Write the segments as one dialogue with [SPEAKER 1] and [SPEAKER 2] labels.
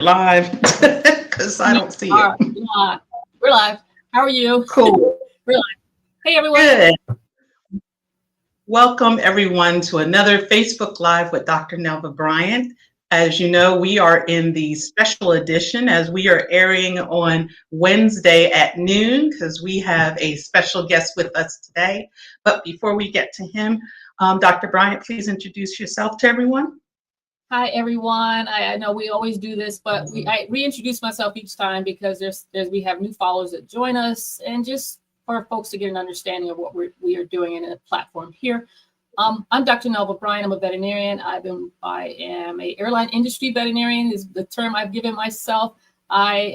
[SPEAKER 1] live because I
[SPEAKER 2] We
[SPEAKER 1] don't see it.
[SPEAKER 2] are live. We're live. How are you?
[SPEAKER 1] Cool.
[SPEAKER 2] We're live. Hey, everyone.
[SPEAKER 1] Good. Welcome everyone to another Facebook Live with Dr. Nelva Bryant. As you know, we are in the special edition as we are airing on Wednesday at noon because we have a special guest with us today. But before we get to him, Dr. Bryant, please introduce yourself to everyone.
[SPEAKER 2] Hi, everyone. I know we always do this, but I reintroduce myself each time because we have new followers that join us, and just for folks to get an understanding of what we are doing in a platform here. I'm Dr. Nelva Bryant. I'm a veterinarian. I am a airline industry veterinarian is the term I've given myself. I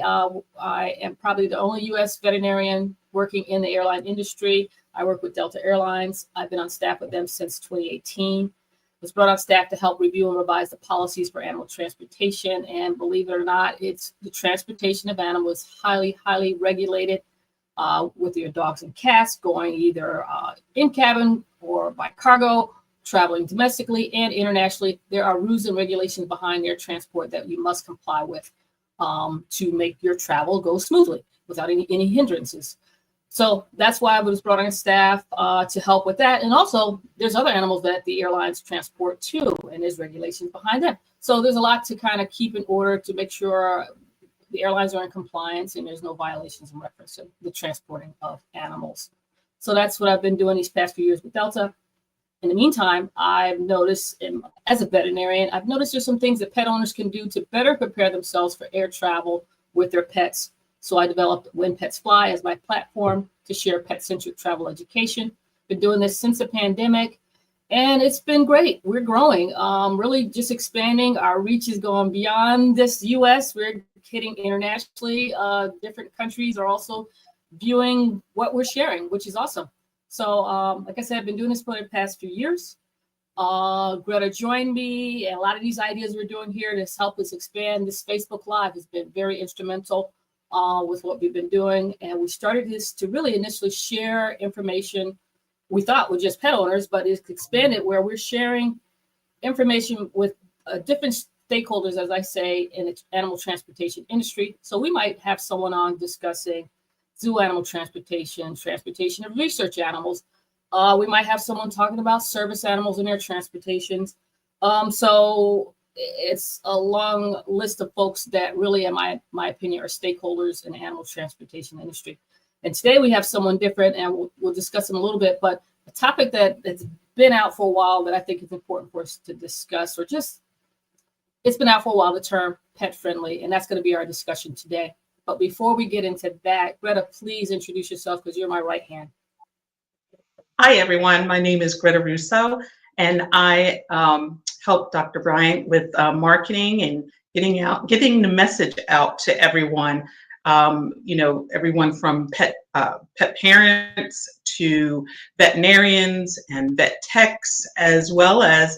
[SPEAKER 2] am probably the only U.S. veterinarian working in the airline industry. I work with Delta Airlines. I've been on staff with them since 2018. Was brought on staff to help review and revise the policies for animal transportation. And believe it or not, it's the transportation of animals highly, highly regulated with your dogs and cats going either in cabin or by cargo, traveling domestically and internationally. There are rules and regulations behind their transport that you must comply with to make your travel go smoothly without any hindrances. So that's why I was brought on staff to help with that. And also, there's other animals that the airlines transport too, and there's regulations behind them. So there's a lot to kind of keep in order to make sure the airlines are in compliance and there's no violations in reference to the transporting of animals. So that's what I've been doing these past few years with Delta. In the meantime, I've noticed, as a veterinarian, I've noticed there's some things that pet owners can do to better prepare themselves for air travel with their pets. So I developed When Pets Fly as my platform to share pet-centric travel education. Been doing this since the pandemic, and it's been great. We're growing, really just expanding. Our reach is going beyond this U.S. We're hitting internationally. Different countries are also viewing what we're sharing, which is awesome. So like I said, I've been doing this for the past few years. Greta joined me, and a lot of these ideas we're doing here to help us expand. This Facebook Live has been very instrumental with what we've been doing. And we started this to really initially share information we thought with just pet owners, but it's expanded where we're sharing information with different stakeholders, as I say, in the animal transportation industry. So we might have someone on discussing zoo animal transportation of research animals. We might have someone talking about service animals and their transportations. So it's a long list of folks that really, in my opinion, are stakeholders in the animal transportation industry. And today we have someone different, and we'll discuss them a little bit. But a topic that's been out for a while that I think is important for us to discuss, it's been out for a while, the term pet friendly, and that's going to be our discussion today. But before we get into that, Greta, please introduce yourself because you're my right hand.
[SPEAKER 1] Hi, everyone. My name is Greta Russo, and I help Dr. Bryant with marketing and getting the message out to everyone. Everyone from pet parents to veterinarians and vet techs, as well as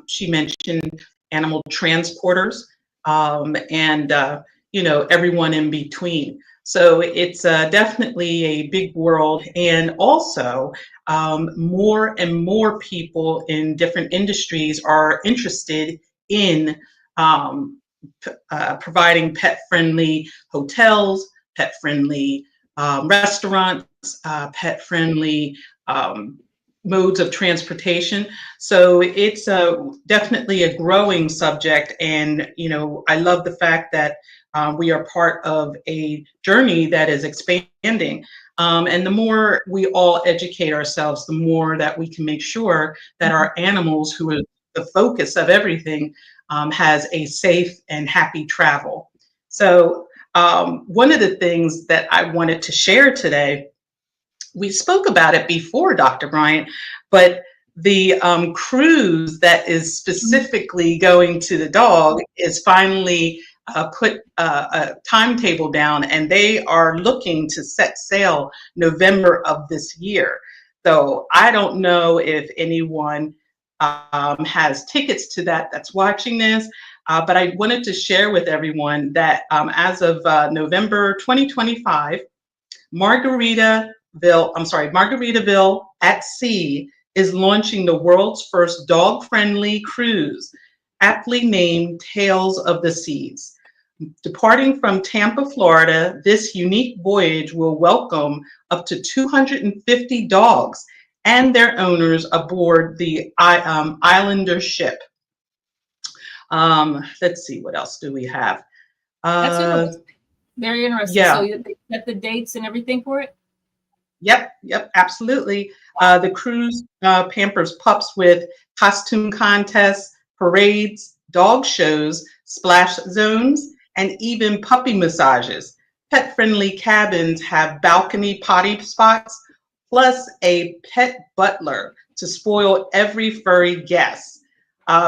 [SPEAKER 1] she mentioned animal transporters and everyone in between. So it's definitely a big world, and also more and more people in different industries are interested in providing pet-friendly hotels, pet-friendly restaurants, pet-friendly modes of transportation. So it's definitely a growing subject, and I love the fact that we are part of a journey that is expanding. And the more we all educate ourselves, the more that we can make sure that our animals, who are the focus of everything, has a safe and happy travel. So one of the things that I wanted to share today, we spoke about it before, Dr. Bryant, but the cruise that is specifically going to the dog is finally put a timetable down, and they are looking to set sail November of this year. So I don't know if anyone has tickets to that's watching this, but I wanted to share with everyone that as of November 2025, Margaritaville at Sea is launching the world's first dog-friendly cruise, aptly named Tales of the Seas. Departing from Tampa, Florida, this unique voyage will welcome up to 250 dogs and their owners aboard the Islander ship. Let's see, what else do we have?
[SPEAKER 2] That's interesting. Very interesting.
[SPEAKER 1] Yeah.
[SPEAKER 2] So they set the dates and everything for it?
[SPEAKER 1] Yep, absolutely. The cruise pampers pups with costume contests, parades, dog shows, splash zones, and even puppy massages. Pet-friendly cabins have balcony potty spots, plus a pet butler to spoil every furry guest.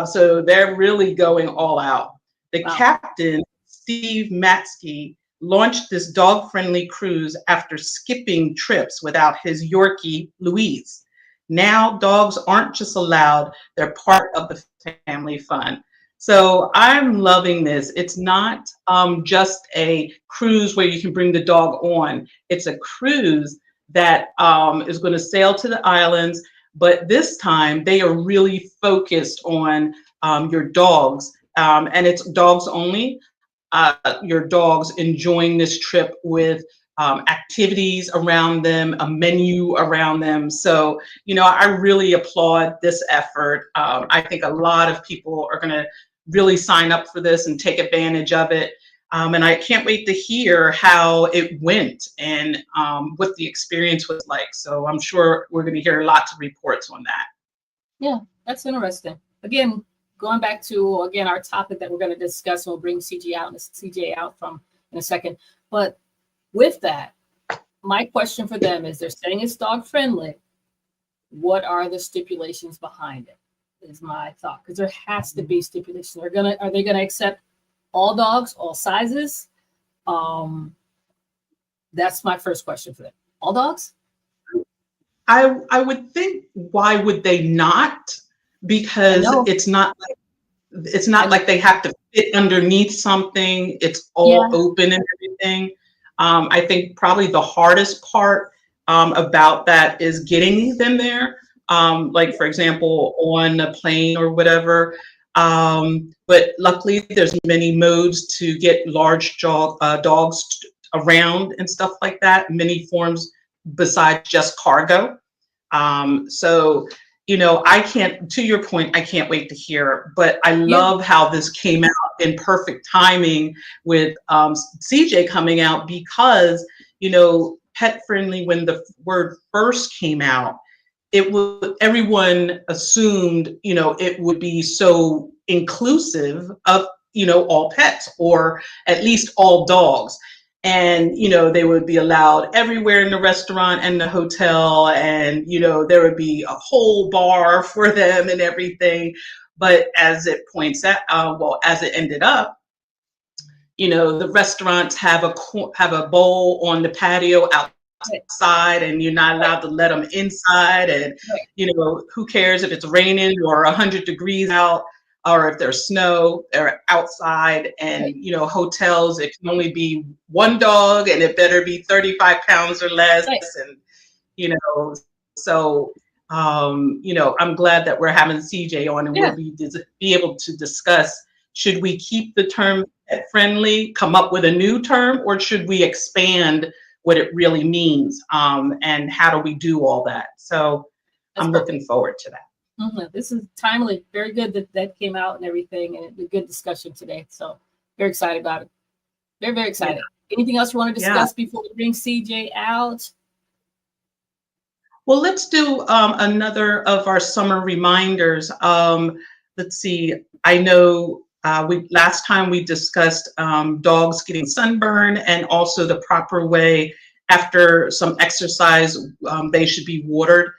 [SPEAKER 1] So they're really going all out. The
[SPEAKER 2] Wow.
[SPEAKER 1] captain, Steve Matsky, launched this dog-friendly cruise after skipping trips without his Yorkie, Louise. Now dogs aren't just allowed, they're part of the family fun. So I'm loving this. It's not just a cruise where you can bring the dog on. It's a cruise that is going to sail to the islands, but this time they are really focused on your dogs, and it's dogs only. Your dogs enjoying this trip with activities around them, a menu around them. So, I really applaud this effort. I think a lot of people are going to really sign up for this and take advantage of it. And I can't wait to hear how it went and what the experience was like. So I'm sure we're going to hear lots of reports on that.
[SPEAKER 2] Yeah, that's interesting. Again, going back to our topic that we're going to discuss, and we'll bring CJ out from in a second. But with that, my question for them is: they're saying it's dog friendly. What are the stipulations behind it? Is my thought, because there has to be stipulations. Are they gonna accept all dogs, all sizes? That's my first question for them. All dogs?
[SPEAKER 1] I would think, why would they not? Because it's not like they have to fit underneath something. It's all open and everything. I think probably the hardest part about that is getting them there. Like, for example, on a plane or whatever. But luckily, there's many modes to get large dogs around and stuff like that. Many forms besides just cargo. So, to your point, I can't wait to hear, but I love how this came out in perfect timing with CJ coming out, because, pet friendly, when the word first came out, everyone assumed, it would be so inclusive of, all pets, or at least all dogs. And, they would be allowed everywhere in the restaurant and the hotel. And, there would be a whole bar for them and everything. But as it points out, as it ended up, the restaurants have a bowl on the patio outside, and you're not allowed to let them inside. And, who cares if it's raining or 100 degrees out, or if there's snow, they're outside. And, hotels, it can only be one dog, and it better be 35 pounds or less. And, so, I'm glad that we're having CJ on, and we'll be able to discuss, should we keep the term pet friendly, come up with a new term, or should we expand what it really means? And how do we do all that? So I'm looking forward to that.
[SPEAKER 2] Mm-hmm. This is timely. Very good that came out and everything, and a good discussion today. So very excited about it. Very, very excited. Yeah. Anything else you want to discuss before we bring CJ out?
[SPEAKER 1] Well, let's do another of our summer reminders. Let's see. I know last time we discussed dogs getting sunburn, and also the proper way after some exercise they should be watered.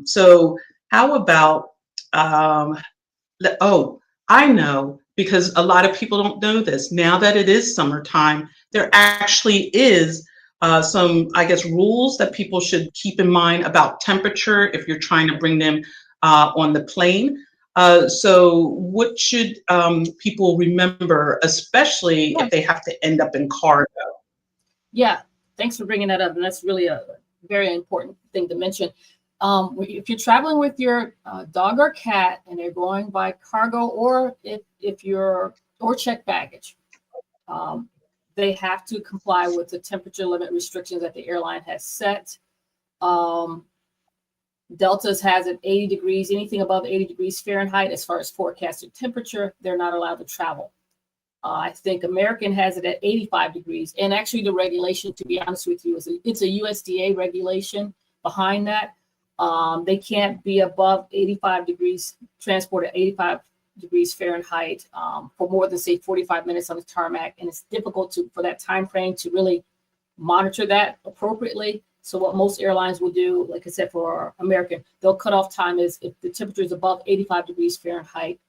[SPEAKER 1] So how about, I know, because a lot of people don't know this, now that it is summertime, there actually is some, I guess, rules that people should keep in mind about temperature if you're trying to bring them on the plane. So what should people remember, especially if they have to end up in cargo?
[SPEAKER 2] Yeah, thanks for bringing that up. And that's really a very important thing to mention. If you're traveling with your dog or cat and they're going by cargo, or if you're checked baggage, They have to comply with the temperature limit restrictions that the airline has set. Delta's has it 80 degrees, anything above 80 degrees Fahrenheit as far as forecasted temperature, they're not allowed to travel. I think American has it at 85 degrees. And actually the regulation, to be honest with you, it's a USDA regulation behind that. They can't be above 85 degrees, transport at 85 degrees Fahrenheit for more than, say, 45 minutes on the tarmac. And it's difficult for that time frame to really monitor that appropriately. So what most airlines will do, like I said, for American, they'll cut off time is if the temperature is above 85 degrees Fahrenheit,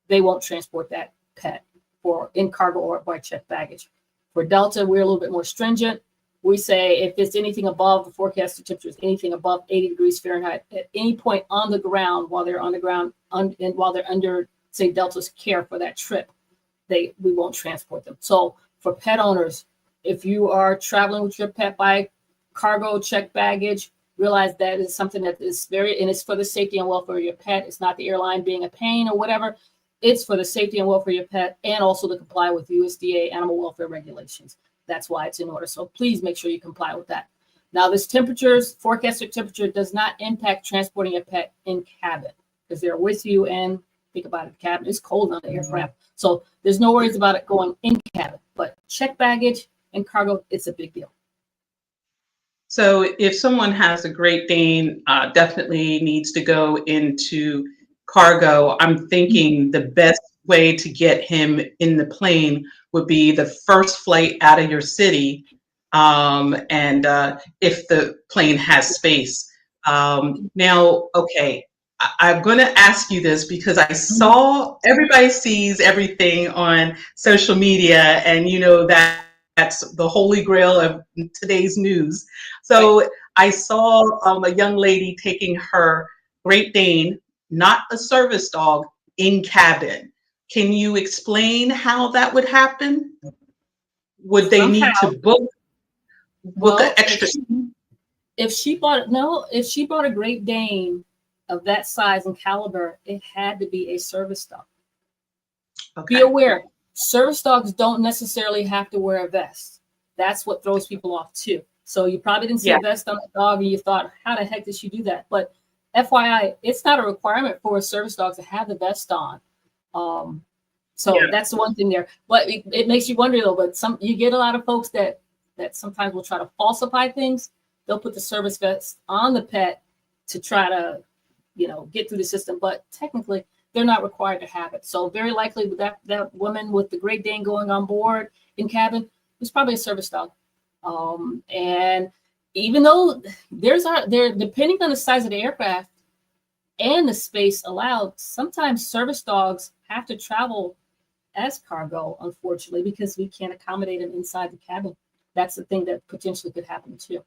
[SPEAKER 2] they won't transport that pet for in cargo or by checked baggage. For Delta, we're a little bit more stringent. We say if it's anything above the forecasted temperature, is anything above 80 degrees Fahrenheit at any point on the ground while they're on the ground and while they're under, say, Delta's care for that trip, we won't transport them. So for pet owners, if you are traveling with your pet by cargo checked baggage, realize that is something that is and it's for the safety and welfare of your pet. It's not the airline being a pain or whatever. It's for the safety and welfare of your pet and also to comply with USDA animal welfare regulations. That's why it's in order. So please make sure you comply with that. Now, this forecasted temperature does not impact transporting your pet in cabin because they're with you, and think about it, cabin is cold on the aircraft. So there's no worries about it going in cabin, but checked baggage and cargo, it's a big deal.
[SPEAKER 1] So if someone has a Great Dane, definitely needs to go into cargo. I'm thinking the best way to get him in the plane would be the first flight out of your city, and if the plane has space. Now, okay, I'm going to ask you this because I saw everybody sees everything on social media, and you know that's the holy grail of today's news. So I saw a young lady taking her Great Dane, not a service dog, in cabin. Can you explain how that would happen? Would they need to book an extra?
[SPEAKER 2] If she bought a Great Dane of that size and caliber, it had to be a service dog. Okay. Be aware, service dogs don't necessarily have to wear a vest. That's what throws people off too. So you probably didn't see a vest on the dog and you thought, how the heck did she do that? But FYI, it's not a requirement for a service dog to have the vest on. That's the one thing there. But it makes you wonder though, but you get a lot of folks that sometimes will try to falsify things. They'll put the service vest on the pet to try to, get through the system. But technically, they're not required to have it. So very likely that woman with the Great Dane going on board in cabin was probably a service dog. And even though they're depending on the size of the aircraft and the space allowed, sometimes service dogs have to travel as cargo, unfortunately, because we can't accommodate them inside the cabin. That's the thing that potentially could happen too.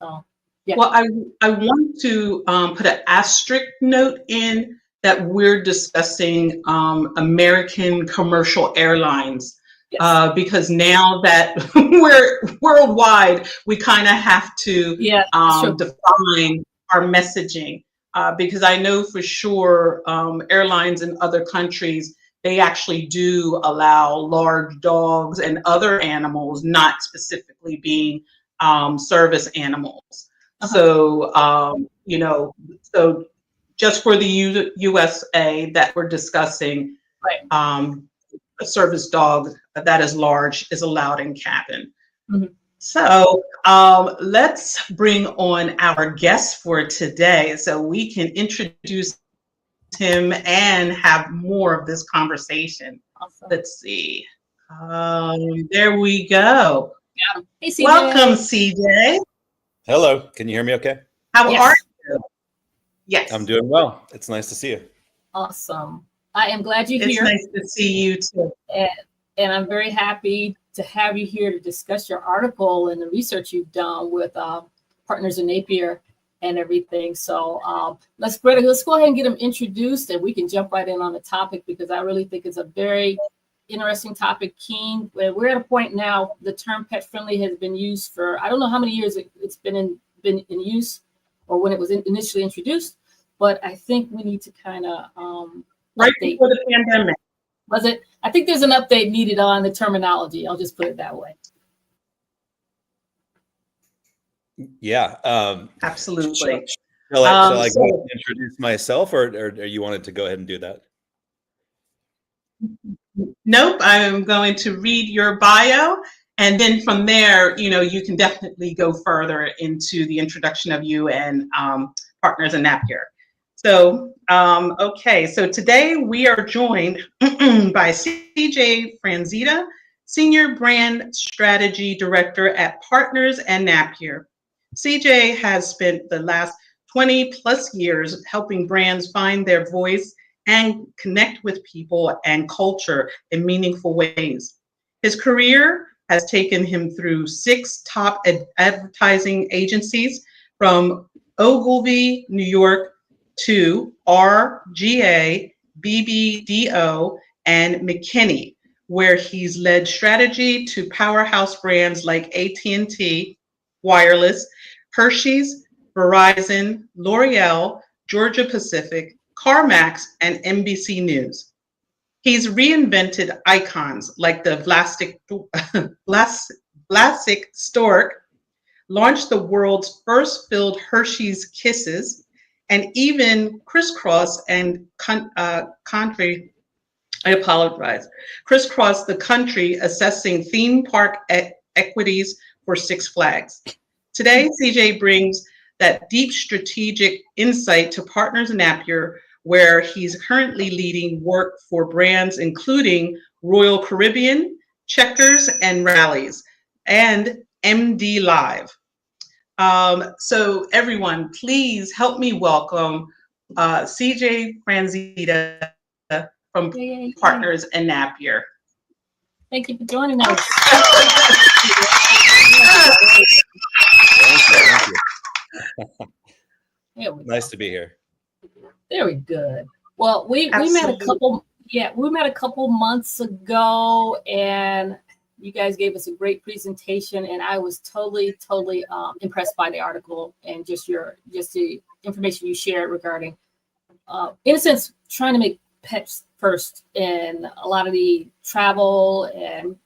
[SPEAKER 2] So, yeah. Well,
[SPEAKER 1] I want to put an asterisk note in that we're discussing American commercial airlines. Yes. Because now that we're worldwide, we kind of have to define our messaging. Because I know for sure airlines in other countries, they actually do allow large dogs and other animals, not specifically being service animals. Uh-huh. So, so just for the USA that we're discussing, right. A service dog that is large is allowed in cabin. Mm-hmm. So let's bring on our guest for today so we can introduce him and have more of this conversation. Awesome. Let's see. There we go.
[SPEAKER 2] Yeah. Hey, CJ.
[SPEAKER 1] Welcome, CJ.
[SPEAKER 3] Hello. Can you hear me okay?
[SPEAKER 1] How are you? Yes.
[SPEAKER 3] I'm doing well. It's nice to see you.
[SPEAKER 2] Awesome. I am glad you're here.
[SPEAKER 1] It's nice to see you too.
[SPEAKER 2] And I'm very happy to have you here to discuss your article and the research you've done with partners in Napier and everything. So let's go ahead and get them introduced and we can jump right in on the topic because I really think it's a very interesting topic, Keen. We're at a point now, the term pet friendly has been used for, I don't know how many years it's been in use or when it was initially introduced, but I think we need to kind of
[SPEAKER 1] right before the pandemic.
[SPEAKER 2] Was it? I think there's an update needed on the terminology. I'll just put it that way.
[SPEAKER 3] Yeah.
[SPEAKER 1] Absolutely.
[SPEAKER 3] Shall I
[SPEAKER 1] So-
[SPEAKER 3] go ahead and introduce myself, or you wanted to go ahead and do that?
[SPEAKER 1] Nope, I'm going to read your bio, and then from there, you can definitely go further into the introduction of you and Partners in Napier. So, okay, so today we are joined by CJ Franzitta, Senior Brand Strategy Director at Partners and Napier. CJ has spent the last 20 plus years helping brands find their voice and connect with people and culture in meaningful ways. His career has taken him through 6 top advertising agencies, from Ogilvy, New York, to RGA, BBDO, and McKinney, where he's led strategy to powerhouse brands like AT&T, Wireless, Hershey's, Verizon, L'Oreal, Georgia Pacific, CarMax, and NBC News. He's reinvented icons like the Vlasic Stork, launched the world's first filled Hershey's Kisses, and even crisscrossed the country assessing theme park equities for Six Flags. Today, CJ brings that deep strategic insight to Partners in Napier, where he's currently leading work for brands including Royal Caribbean, Checkers and Rallies, and MD Live. So everyone, please help me welcome CJ Franzitta from Partners in Napier.
[SPEAKER 2] Thank you for joining us.
[SPEAKER 3] Thank you. Nice to be here.
[SPEAKER 2] Very good. Well, we met a couple months ago, and you guys gave us a great presentation, and I was totally impressed by the article and just the information you shared regarding, in a sense, trying to make pets first in a lot of the travel and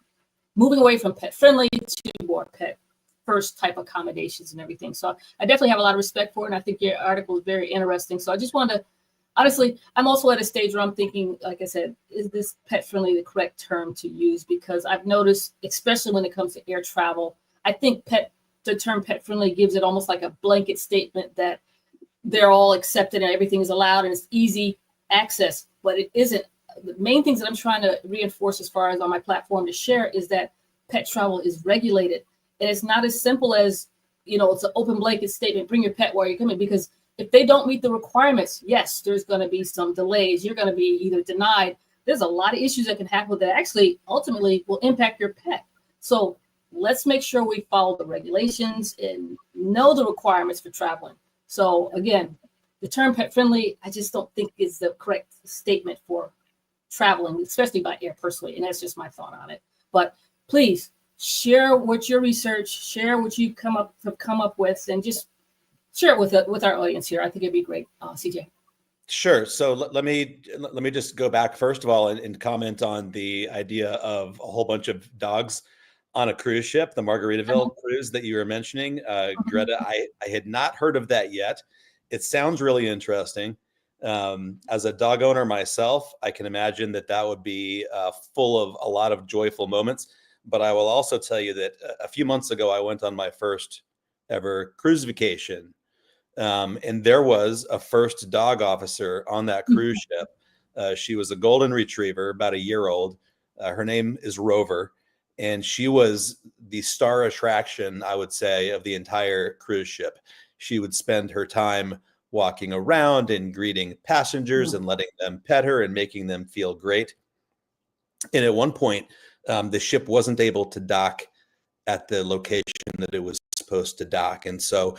[SPEAKER 2] moving away from pet friendly to more pet first type accommodations and everything. So I definitely have a lot of respect for it, and I think your article is very interesting. So I just wanted to, honestly, I'm also at a stage where I'm thinking, like I said, is this pet friendly the correct term to use? Because I've noticed, especially when it comes to air travel, I think the term pet friendly gives it almost like a blanket statement that they're all accepted and everything is allowed and it's easy access, but it isn't. The main things that I'm trying to reinforce as far as on my platform to share is that pet travel is regulated. And it's not as simple as, it's an open blanket statement, bring your pet while you're coming, because if they don't meet the requirements, yes, there's going to be some delays. You're going to be either denied. There's a lot of issues that can happen that actually ultimately will impact your pet. So let's make sure we follow the regulations and know the requirements for traveling. So again, the term pet friendly, I just don't think is the correct statement for traveling, especially by air personally. And that's just my thought on it. But please share what your research, share what you have come up with, and just share it with our audience here. I think it'd be great, CJ.
[SPEAKER 3] Sure. So let me just go back first of all and comment on the idea of a whole bunch of dogs on a cruise ship, the Margaritaville cruise that you were mentioning. Greta, I had not heard of that yet. It sounds really interesting. As a dog owner myself, I can imagine that would be full of a lot of joyful moments. But I will also tell you that a few months ago, I went on my first ever cruise vacation. And there was a first dog officer on that cruise ship. She was a golden retriever, about a year old. Her name is Rover. And she was the star attraction, I would say, of the entire cruise ship. She would spend her time walking around and greeting passengers and letting them pet her and making them feel great. And at one point, the ship wasn't able to dock at the location that it was supposed to dock. And so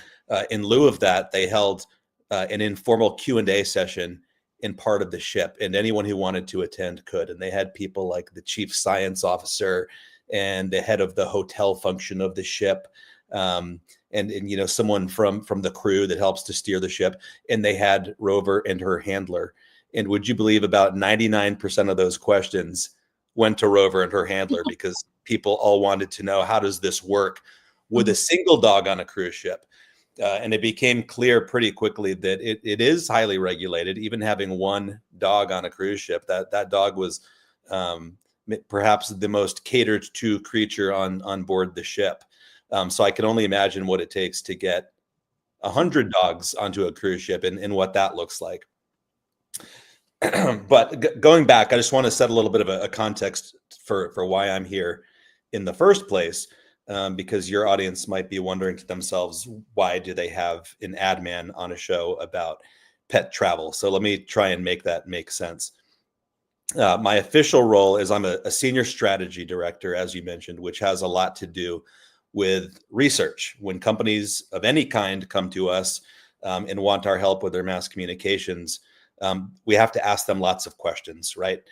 [SPEAKER 3] in lieu of that, they held an informal Q&A session in part of the ship, and anyone who wanted to attend could. And they had people like the chief science officer and the head of the hotel function of the ship, and someone from the crew that helps to steer the ship. And they had Rover and her handler. And would you believe about 99% of those questions went to Rover and her handler because people all wanted to know, how does this work with a single dog on a cruise ship? And it became clear pretty quickly that it is highly regulated. Even having one dog on a cruise ship, that dog was perhaps the most catered to creature on board the ship. So I can only imagine what it takes to get 100 dogs onto a cruise ship and what that looks like. But going back, I just want to set a little bit of a context for why I'm here in the first place, because your audience might be wondering to themselves, why do they have an ad man on a show about pet travel? So let me try and make that make sense. My official role is I'm a senior strategy director, as you mentioned, which has a lot to do with research. When companies of any kind come to us and want our help with their mass communications, we have to ask them lots of questions, right?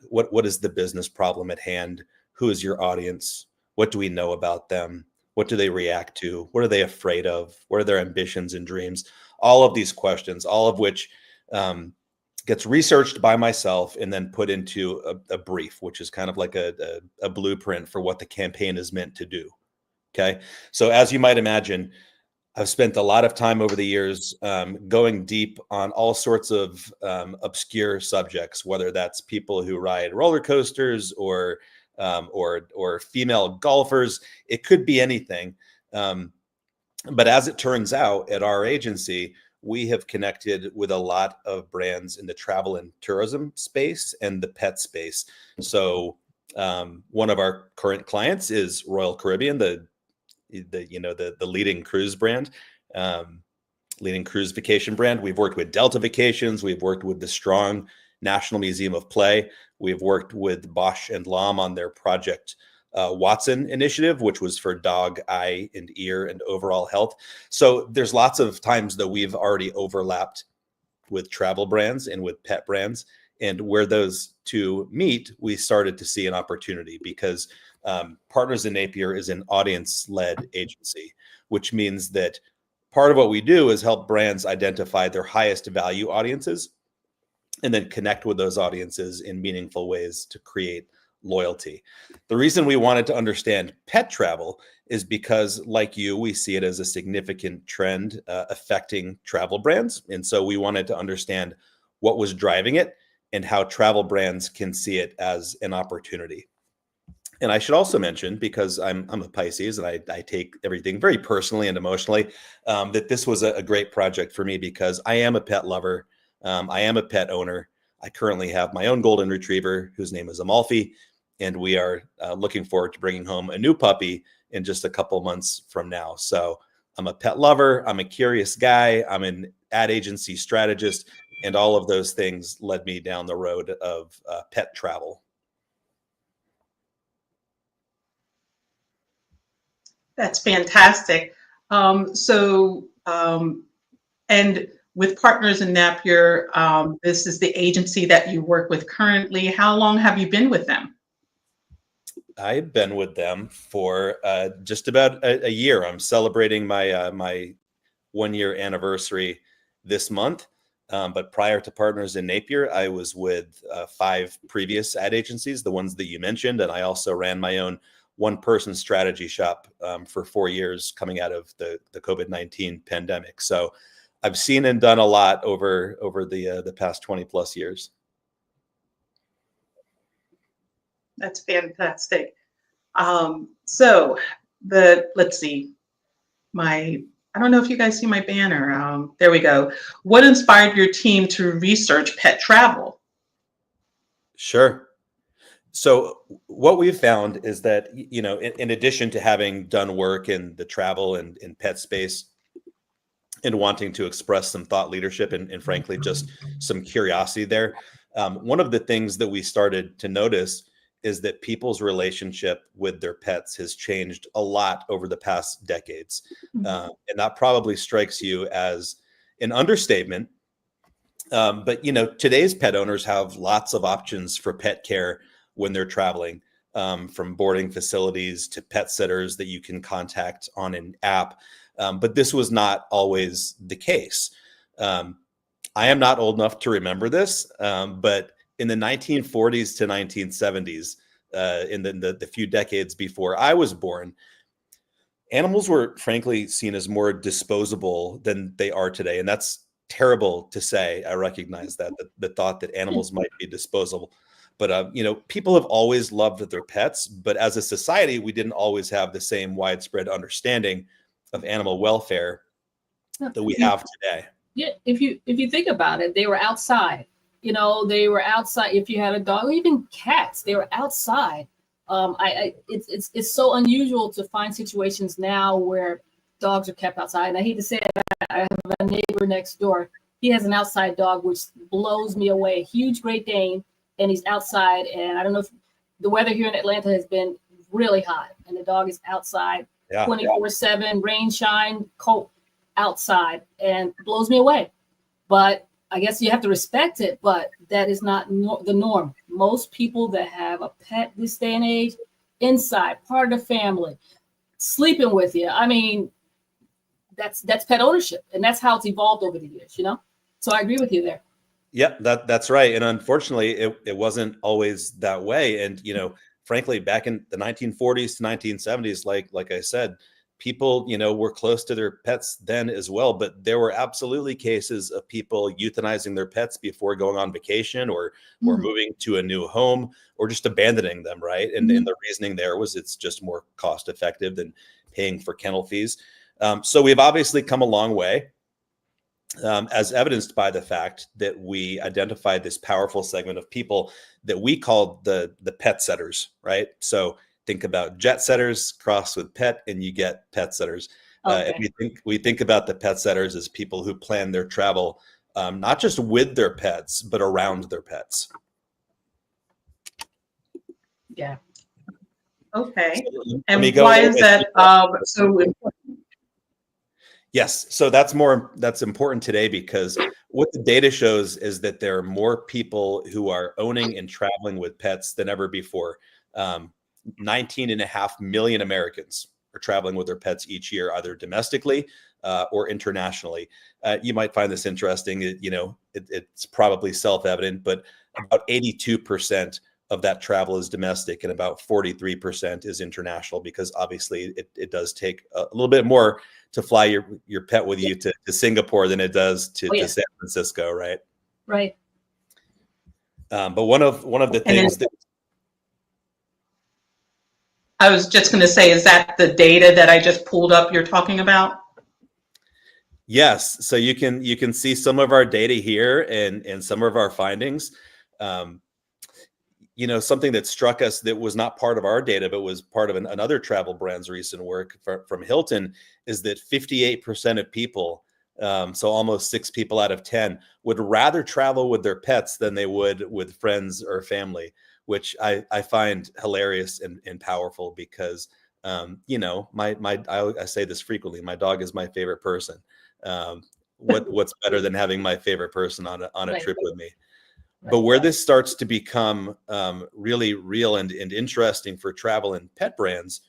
[SPEAKER 3] What is the business problem at hand? Who is your audience? What do we know about them? What do they react to? What are they afraid of? What are their ambitions and dreams? All of these questions, all of which gets researched by myself and then put into a brief, which is kind of like a blueprint for what the campaign is meant to do. Okay. So as you might imagine, I've spent a lot of time over the years going deep on all sorts of obscure subjects, whether that's people who ride roller coasters or female golfers. It could be anything. But as it turns out, at our agency, we have connected with a lot of brands in the travel and tourism space and the pet space. So one of our current clients is Royal Caribbean, the leading cruise brand, leading cruise vacation brand. We've worked with Delta Vacations. We've worked with the Strong National Museum of Play. We've worked with Bosch and Lomb on their Project Watson initiative, which was for dog, eye, and ear and overall health. So there's lots of times that we've already overlapped with travel brands and with pet brands. And where those two meet, we started to see an opportunity because Partners in Napier is an audience-led agency, which means that part of what we do is help brands identify their highest value audiences and then connect with those audiences in meaningful ways to create loyalty. The reason we wanted to understand pet travel is because, like you, we see it as a significant trend affecting travel brands. And so we wanted to understand what was driving it and how travel brands can see it as an opportunity. And I should also mention, because I'm a Pisces and I take everything very personally and emotionally, that this was a great project for me because I am a pet lover. I am a pet owner. I currently have my own golden retriever whose name is Amalfi, and we are looking forward to bringing home a new puppy in just a couple months from now. So I'm a pet lover. I'm a curious guy. I'm an ad agency strategist, and all of those things led me down the road of pet travel.
[SPEAKER 1] That's fantastic. And with Partners in Napier, this is the agency that you work with currently. How long have you been with them?
[SPEAKER 3] I've been with them for just about a year. I'm celebrating my my 1-year anniversary this month. But prior to Partners in Napier, I was with 5 previous ad agencies, the ones that you mentioned, and I also ran my own one-person strategy shop for 4 years coming out of the COVID-19 pandemic. So I've seen and done a lot over the past 20 plus years.
[SPEAKER 1] That's fantastic. Let's see, I don't know if you guys see my banner. There we go. What inspired your team to research pet travel?
[SPEAKER 3] Sure. So what we've found is that, in addition to having done work in the travel and in pet space and wanting to express some thought leadership and frankly, just some curiosity there, one of the things that we started to notice is that people's relationship with their pets has changed a lot over the past decades. And that probably strikes you as an understatement. But today's pet owners have lots of options for pet care when they're traveling, from boarding facilities to pet sitters that you can contact on an app. But this was not always the case. I am not old enough to remember this, but in the 1940s to 1970s, in the few decades before I was born, animals were frankly seen as more disposable than they are today. And that's terrible to say. I recognize that, the thought that animals might be disposable. But, people have always loved their pets, but as a society, we didn't always have the same widespread understanding of animal welfare that we have today.
[SPEAKER 2] Yeah, if you think about it, they were outside. They were outside. If you had a dog, or even cats, they were outside. It's so unusual to find situations now where dogs are kept outside. And I hate to say it, I have a neighbor next door. He has an outside dog, which blows me away. A huge Great Dane, and he's outside. And I don't know if the weather here in Atlanta has been really hot, and the dog is outside 24/7, rain, shine, cold, outside, and blows me away. But I guess you have to respect it, but that is not the norm. Most people that have a pet this day and age, inside, part of the family, sleeping with you. I mean, that's pet ownership, and that's how it's evolved over the years, So I agree with you there.
[SPEAKER 3] Yep, that's right. And unfortunately, it wasn't always that way. And, frankly, back in the 1940s to 1970s, like I said, people, were close to their pets then as well. But there were absolutely cases of people euthanizing their pets before going on vacation or moving to a new home or just abandoning them, right? And the reasoning there was it's just more cost effective than paying for kennel fees. So we've obviously come a long way, as evidenced by the fact that we identified this powerful segment of people that we called the pet setters, right? So think about jet setters crossed with pet, and you get pet setters.
[SPEAKER 2] Okay.
[SPEAKER 3] And we think about the pet setters as people who plan their travel, not just with their pets, but around their pets.
[SPEAKER 2] Yeah.
[SPEAKER 1] Okay.
[SPEAKER 3] So
[SPEAKER 1] And why is that so important?
[SPEAKER 3] Yes. So that's important today because what the data shows is that there are more people who are owning and traveling with pets than ever before. 19.5 million Americans are traveling with their pets each year, either domestically or internationally. You might find this interesting. It's probably self-evident, but about 82% of that travel is domestic and about 43% is international, because obviously it does take a little bit more to fly your pet with you to Singapore than it does to San Francisco, right?
[SPEAKER 2] Right.
[SPEAKER 3] But one of the things that
[SPEAKER 1] I was just going to say, is that the data that I just pulled up you're talking about?
[SPEAKER 3] Yes. So you can see some of our data here and some of our findings. Something that struck us that was not part of our data, but was part of another travel brand's recent work from Hilton, is that 58% of people, so almost 6 people out of 10, would rather travel with their pets than they would with friends or family, which I find hilarious and powerful because, I say this frequently, my dog is my favorite person. What's better than having my favorite person on a trip with me? But where this starts to become really real and interesting for travel and pet brands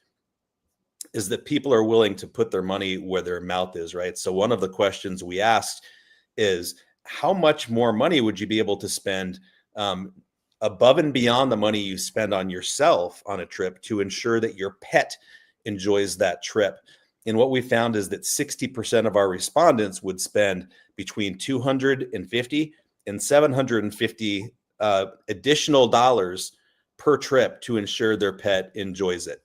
[SPEAKER 3] is that people are willing to put their money where their mouth is, right? So one of the questions we asked is, how much more money would you be able to spend above and beyond the money you spend on yourself on a trip to ensure that your pet enjoys that trip? And what we found is that 60% of our respondents would spend between $250 and $750 additional dollars per trip to ensure their pet enjoys it.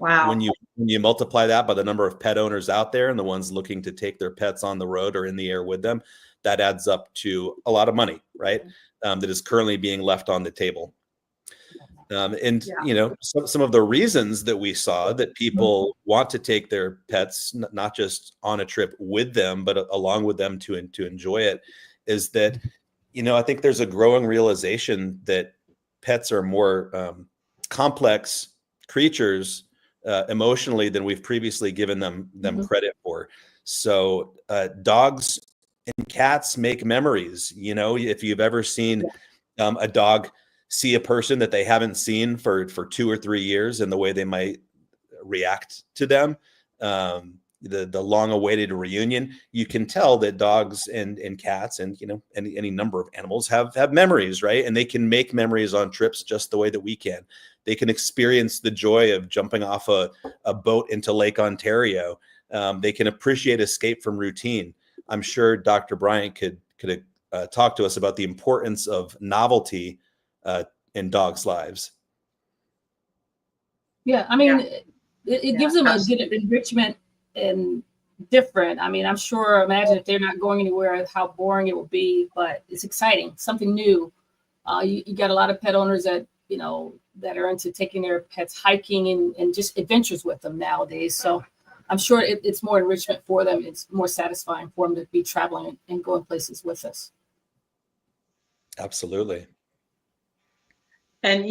[SPEAKER 1] Wow.
[SPEAKER 3] When you multiply that by the number of pet owners out there and the ones looking to take their pets on the road or in the air with them, that adds up to a lot of money, right? That is currently being left on the table. Some of the reasons that we saw that people want to take their pets, not just on a trip with them, but along with them to enjoy it, is that, I think there's a growing realization that pets are more complex creatures emotionally than we've previously given them credit for. So dogs and cats make memories. If you've ever seen a dog see a person that they haven't seen for 2 or 3 years and the way they might react to them, the long-awaited reunion, you can tell that dogs and cats and any number of animals have memories, right? And they can make memories on trips just the way that we can. They can experience the joy of jumping off a boat into Lake Ontario. They can appreciate escape from routine. I'm sure Dr. Bryant could talk to us about the importance of novelty in dogs' lives.
[SPEAKER 2] Yeah, I mean, it gives them a good enrichment and different. I mean, imagine if they're not going anywhere, how boring it will be, but it's exciting, something new. You got a lot of pet owners that, that are into taking their pets hiking and just adventures with them nowadays. So I'm sure it's more enrichment for them. It's more satisfying for them to be traveling and going places with us.
[SPEAKER 3] Absolutely.
[SPEAKER 1] And,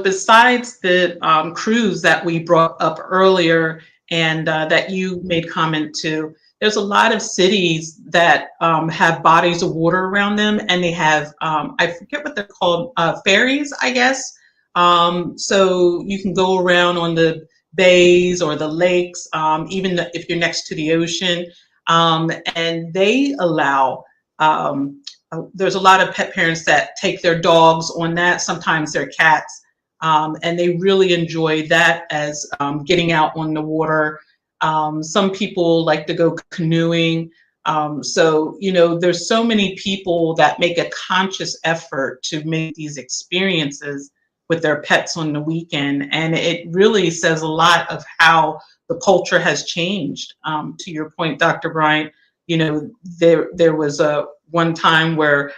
[SPEAKER 1] besides the cruise that we brought up earlier and that you made comment to, there's a lot of cities that have bodies of water around them, and they have, I forget what they're called, ferries, I guess. So you can go around on the bays or the lakes, even if you're next to the ocean, and they allow there's a lot of pet parents that take their dogs on that, sometimes their cats, and they really enjoy that as getting out on the water. Some people like to go canoeing. So, there's so many people that make a conscious effort to make these experiences with their pets on the weekend. And it really says a lot of how the culture has changed. To your point, Dr. Bryant, there was one time where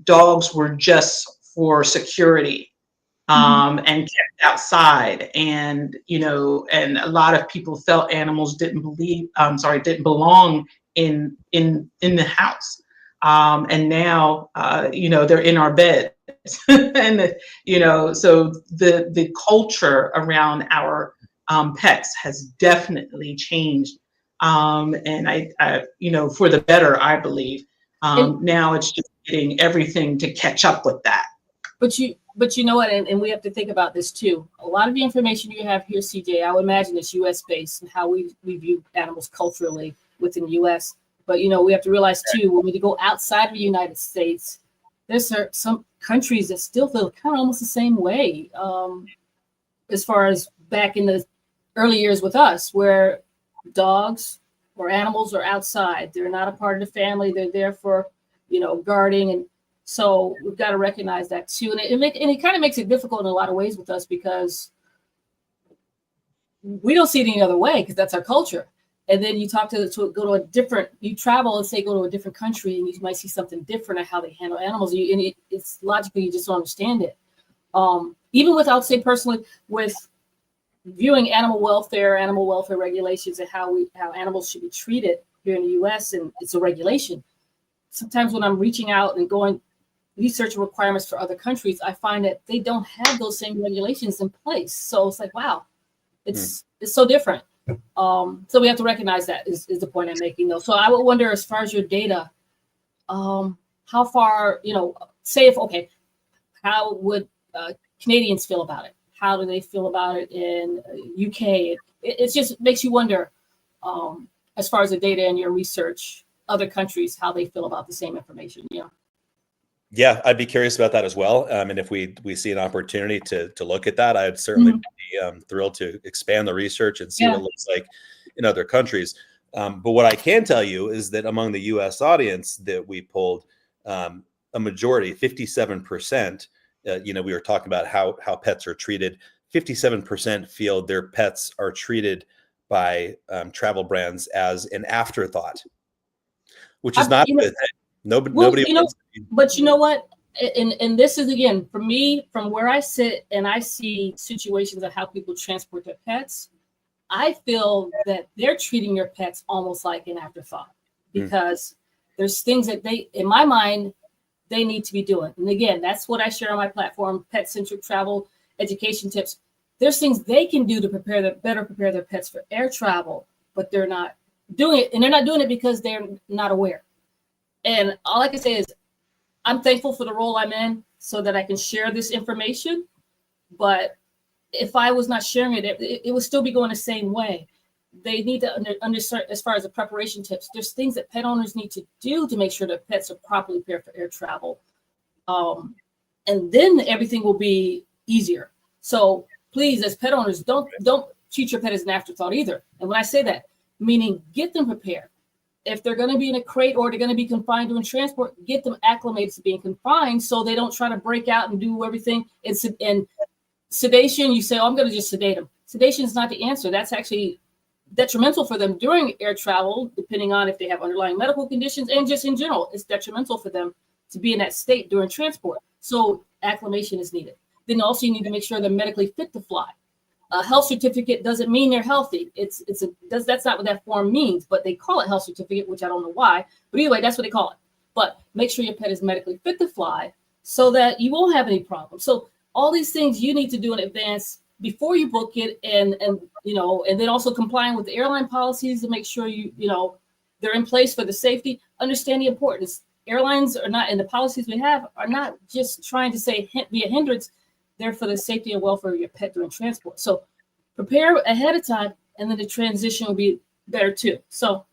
[SPEAKER 1] dogs were just for security and kept outside, and and a lot of people felt animals didn't belong in the house, and now they're in our beds. And so the culture around our pets has definitely changed, and I for the better, I believe. Now it's just getting everything to catch up with that.
[SPEAKER 2] But you know what, and we have to think about this too. A lot of the information you have here, CJ, I would imagine is US based and how we view animals culturally within the US. But we have to realize too, when we go outside of the United States, there's some countries that still feel kind of almost the same way. As far as back in the early years with us, where dogs or animals are outside, they're not a part of the family. They're there for, guarding. And so we've got to recognize that too. And it kind of makes it difficult in a lot of ways with us because we don't see it any other way because that's our culture. And then you you travel and say, go to a different country and you might see something different of how they handle animals. It's logical, you just don't understand it. Even without, say personally, with viewing animal welfare regulations and how animals should be treated here in the US, and it's a regulation. Sometimes when I'm reaching out and going research requirements for other countries, I find that they don't have those same regulations in place. So it's like, wow, it's so different. So we have to recognize that is the point I'm making though. So I would wonder, as far as your data, how far, how would Canadians feel about it? How do they feel about it in UK? It just makes you wonder, as far as the data and your research, other countries, how they feel about the same information.
[SPEAKER 3] Yeah, I'd be curious about that as well. And if we see an opportunity to look at that, I'd certainly be thrilled to expand the research and see what it looks like in other countries. But what I can tell you is that among the US audience that we polled, a majority, 57%, we were talking about how pets are treated. 57% feel their pets are treated by travel brands as an afterthought, which is not a good thing. Nobody wants to be.
[SPEAKER 2] But you know what? And this is, again, for me, from where I sit and I see situations of how people transport their pets, I feel that they're treating your pets almost like an afterthought because there's things that in my mind, they need to be doing. And again, that's what I share on my platform, Pet-Centric Travel Education Tips. There's things they can do to better prepare their pets for air travel, but they're not doing it. And they're not doing it because they're not aware. And all I can say is I'm thankful for the role I'm in so that I can share this information. But if I was not sharing it, it would still be going the same way. they need to understand as far as the preparation tips. There's things that pet owners need to do to make sure that pets are properly prepared for air travel. And then everything will be easier. So please, as pet owners, don't treat your pet as an afterthought either. And when I say that, meaning get them prepared. If they're going to be in a crate or they're going to be confined during transport, get them acclimated to being confined so they don't try to break out and do everything. And sedation, you say, oh, I'm going to just sedate them. Sedation is not the answer. That's actually detrimental for them during air travel, depending on if they have underlying medical conditions, and just in general, it's detrimental for them to be in that state during transport. So acclimation is needed. Then also you need to make sure they're medically fit to fly. A health certificate doesn't mean they're healthy. That's not what that form means, but they call it health certificate, which I don't know why. But anyway, that's what they call it. But make sure your pet is medically fit to fly so that you won't have any problems. So all these things you need to do in advance before you book it, and then also complying with the airline policies to make sure they're in place for the safety. Understand the importance. Airlines are not, and the policies we have are not just trying to say be a hindrance. They're for the safety and welfare of your pet during transport. So prepare ahead of time, and then the transition will be better too. So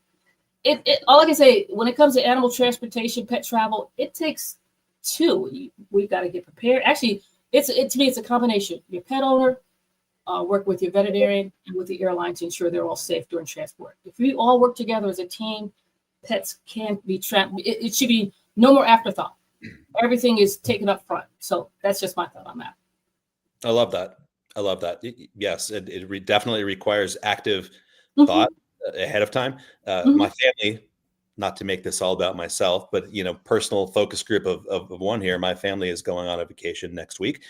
[SPEAKER 2] all I can say, when it comes to animal transportation, pet travel, it takes two. We've got to get prepared. Actually, to me, it's a combination. Your pet owner, work with your veterinarian and with the airline to ensure they're all safe during transport. If we all work together as a team, pets can be it should be no more afterthought. Everything is taken up front. So that's just my thought on that.
[SPEAKER 3] I love that. Yes, it definitely requires active thought ahead of time. My family, not to make this all about myself, but personal focus group of one here. My family is going on a vacation next week.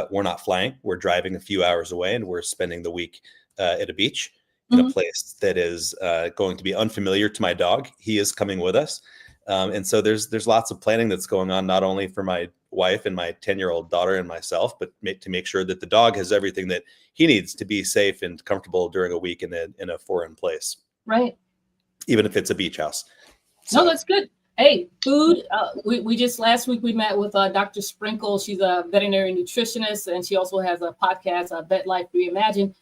[SPEAKER 3] We're not flying. We're driving a few hours away, and we're spending the week at a beach in a place that is going to be unfamiliar to my dog. He is coming with us. And so there's lots of planning that's going on, not only for my wife and my 10-year-old daughter and myself, but to make sure that the dog has everything that he needs to be safe and comfortable during a week in a foreign place.
[SPEAKER 2] Right.
[SPEAKER 3] Even if it's a beach house. So.
[SPEAKER 2] No, that's good. Hey, food. We just last week we met with Dr. Sprinkle. She's a veterinary nutritionist, and she also has a podcast, Vet Life Reimagined.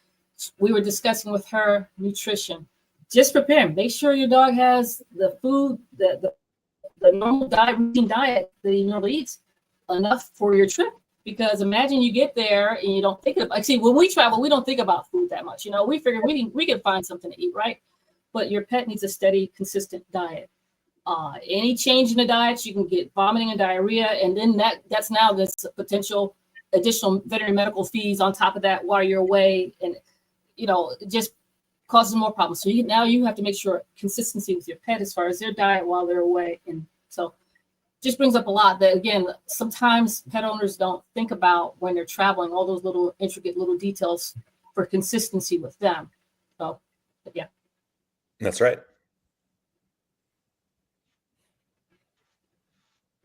[SPEAKER 2] We were discussing with her nutrition. Just prepare. Make sure your dog has the food, the normal routine diet that he normally eats, enough for your trip. Because imagine you get there and you don't think about. See, when we travel, we don't think about food that much. We figure we can find something to eat, right? But your pet needs a steady, consistent diet. Any change in the diet, you can get vomiting and diarrhea, and then that's now this potential additional veterinary medical fees on top of that while you're away, and it just causes more problems. So now you have to make sure consistency with your pet as far as their diet while they're away, and so just brings up a lot that, again, sometimes pet owners don't think about when they're traveling, all those little intricate little details for consistency with them. So, yeah,
[SPEAKER 3] that's right.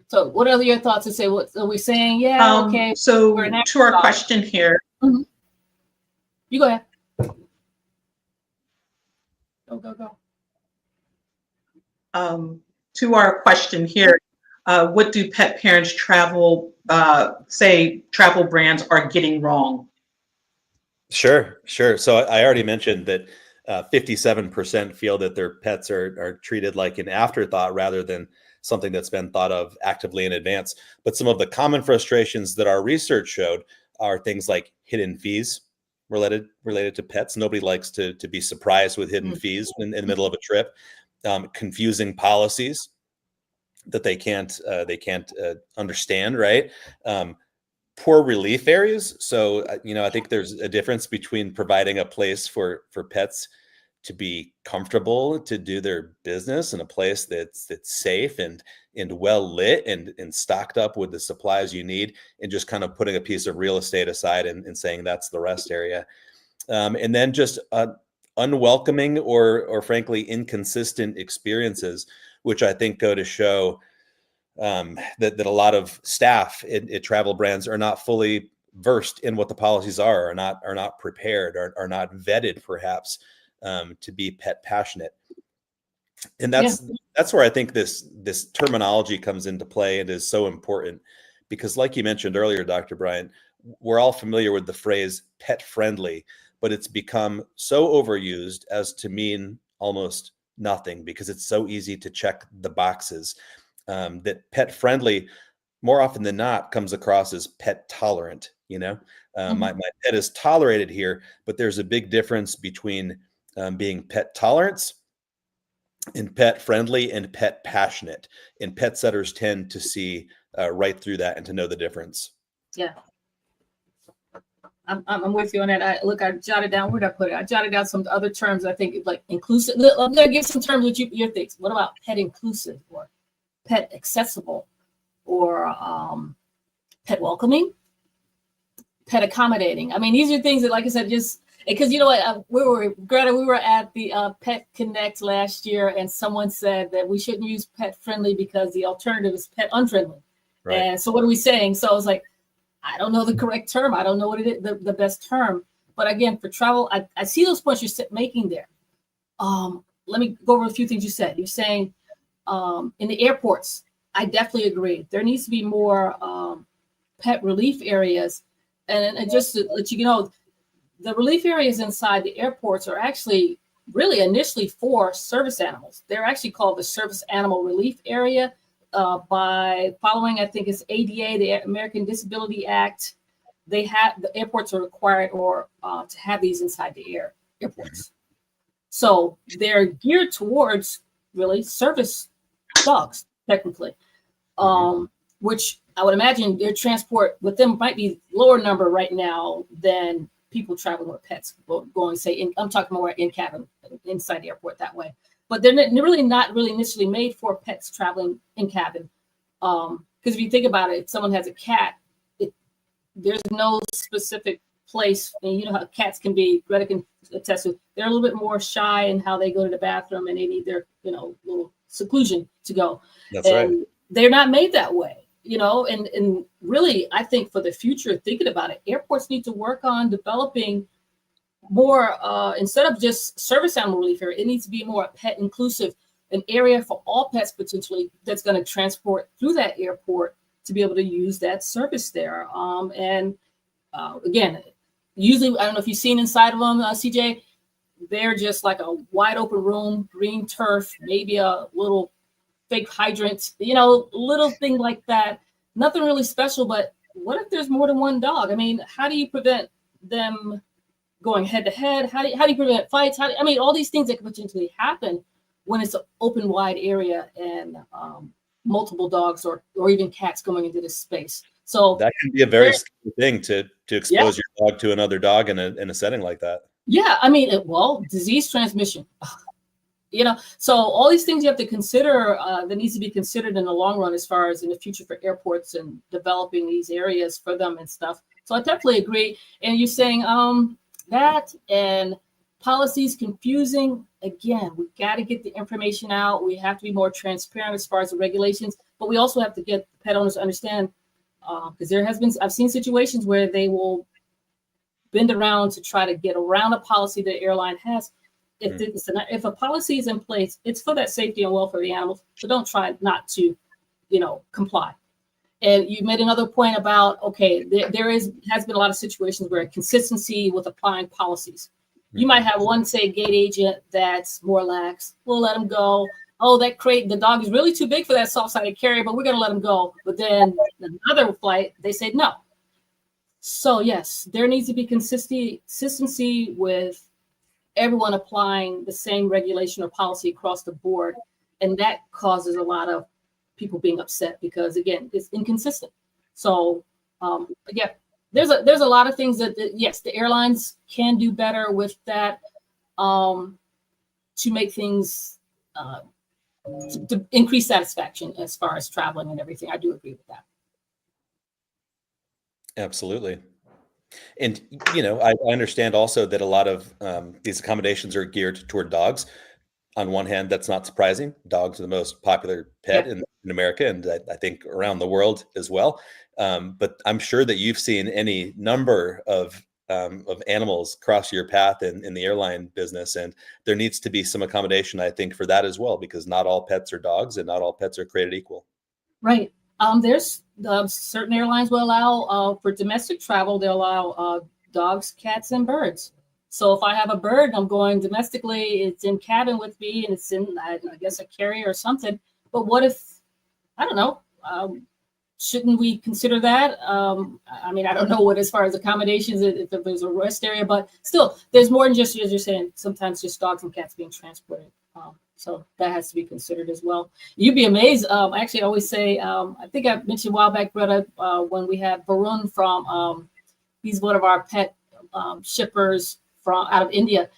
[SPEAKER 2] So what are your thoughts to say? What are we saying? Yeah, okay.
[SPEAKER 1] So to our question here.
[SPEAKER 2] Mm-hmm. You go ahead. Go.
[SPEAKER 1] To our question here, what do pet parents say travel brands are getting wrong?
[SPEAKER 3] Sure. So I already mentioned that 57% feel that their pets are treated like an afterthought rather than something that's been thought of actively in advance. But some of the common frustrations that our research showed are things like hidden fees related to pets. Nobody likes to be surprised with hidden fees in the middle of a trip. Confusing policies that they can't understand, right? Poor relief areas. So I think there's a difference between providing a place for pets to be comfortable to do their business in a place that's safe and well lit and stocked up with the supplies you need, and just kind of putting a piece of real estate aside and saying that's the rest area. And then just unwelcoming or frankly inconsistent experiences, which I think go to show that a lot of staff at travel brands are not fully versed in what the policies are not prepared, are not vetted perhaps to be pet passionate. And that's where I think this terminology comes into play and is so important, because like you mentioned earlier, Dr. Bryant, we're all familiar with the phrase pet friendly, but it's become so overused as to mean almost nothing because it's so easy to check the boxes. That pet friendly, more often than not, comes across as pet tolerant. My pet is tolerated here, but there's a big difference between being pet tolerance and pet friendly and pet passionate. And pet setters tend to see right through that and to know the difference.
[SPEAKER 2] Yeah. I'm with you on that. I jotted down, where did I put it? I jotted down some other terms. I think like inclusive. I'm going to give some terms with your things. What about pet inclusive or pet accessible or pet welcoming, pet accommodating? I mean, these are things that, like I said, just because you know what, we were at the Pet Connect last year, and someone said that we shouldn't use pet friendly because the alternative is pet unfriendly. Right. And so what are we saying? So I was like, I don't know the correct term. I don't know what it is, the best term. But again, for travel, I see those points you're making there. Let me go over a few things you said. You're saying in the airports, I definitely agree. There needs to be more pet relief areas. And just to let you know, the relief areas inside the airports are actually really initially for service animals. They're actually called the Service Animal Relief Area. By following, I think it's ADA, the American Disability Act, the airports are required to have these inside the airports. So they're geared towards really service dogs, technically, which I would imagine their transport with them might be lower number right now than people traveling with pets going, say, I'm talking more in cabin, inside the airport that way. But they're really not initially made for pets traveling in cabin. Because if you think about it, if someone has a cat, there's no specific place. And you know how cats can be, Greta can attest to, they're a little bit more shy in how they go to the bathroom and they need their, little seclusion to go.
[SPEAKER 3] That's right.
[SPEAKER 2] They're not made that way, and really, I think for the future, thinking about it, airports need to work on developing more, instead of just service animal relief area, it needs to be more pet inclusive, an area for all pets potentially that's going to transport through that airport to be able to use that service there. Again, usually, I don't know if you've seen inside of them, CJ, they're just like a wide open room, green turf, maybe a little fake hydrant, little thing like that. Nothing really special, but what if there's more than one dog? I mean, how do you prevent them going head to head? How do you prevent fights? All these things that could potentially happen when it's an open, wide area and multiple dogs or even cats going into this space. So
[SPEAKER 3] that can be a very scary thing to expose your dog to another dog in a setting like that.
[SPEAKER 2] Yeah, disease transmission. So all these things you have to consider, that needs to be considered in the long run as far as in the future for airports and developing these areas for them and stuff. So I definitely agree. And you're saying that and policies confusing. Again, we got to get the information out. We have to be more transparent as far as the regulations, but we also have to get pet owners to understand, because I've seen situations where they will bend around to try to get around a policy the airline has. If a policy is in place, it's for that safety and welfare of the animals. So don't try not to, comply. And you made another point about, there has been a lot of situations where consistency with applying policies. You might have one, say, gate agent that's more lax. We'll let them go. Oh, that crate, the dog is really too big for that soft-sided carrier, but we're going to let them go. But then another flight, they said no. So yes, there needs to be consistency with everyone applying the same regulation or policy across the board. And that causes a lot of people being upset because, again, it's inconsistent. So, there's a lot of things that yes, the airlines can do better with that, to make things, to increase satisfaction as far as traveling and everything. I do agree with that.
[SPEAKER 3] Absolutely. And, I understand also that a lot of these accommodations are geared toward dogs. On one hand, that's not surprising. Dogs are the most popular pet in America, and I think around the world as well. But I'm sure that you've seen any number of animals cross your path in the airline business, and there needs to be some accommodation, I think, for that as well, because not all pets are dogs and not all pets are created equal.
[SPEAKER 2] Right. There's certain airlines will allow for domestic travel. They'll allow dogs, cats, and birds. So if I have a bird and I'm going domestically, it's in cabin with me and it's in, I guess, a carrier or something. But what if, I don't know, shouldn't we consider that? I mean, I don't know what as far as accommodations, if there's a rest area, but still, there's more than just, as you're saying, sometimes just dogs and cats being transported. So that has to be considered as well. You'd be amazed. Actually, I always say, I think I mentioned a while back, Greta, when we had Varun from, he's one of our pet shippers from out of India.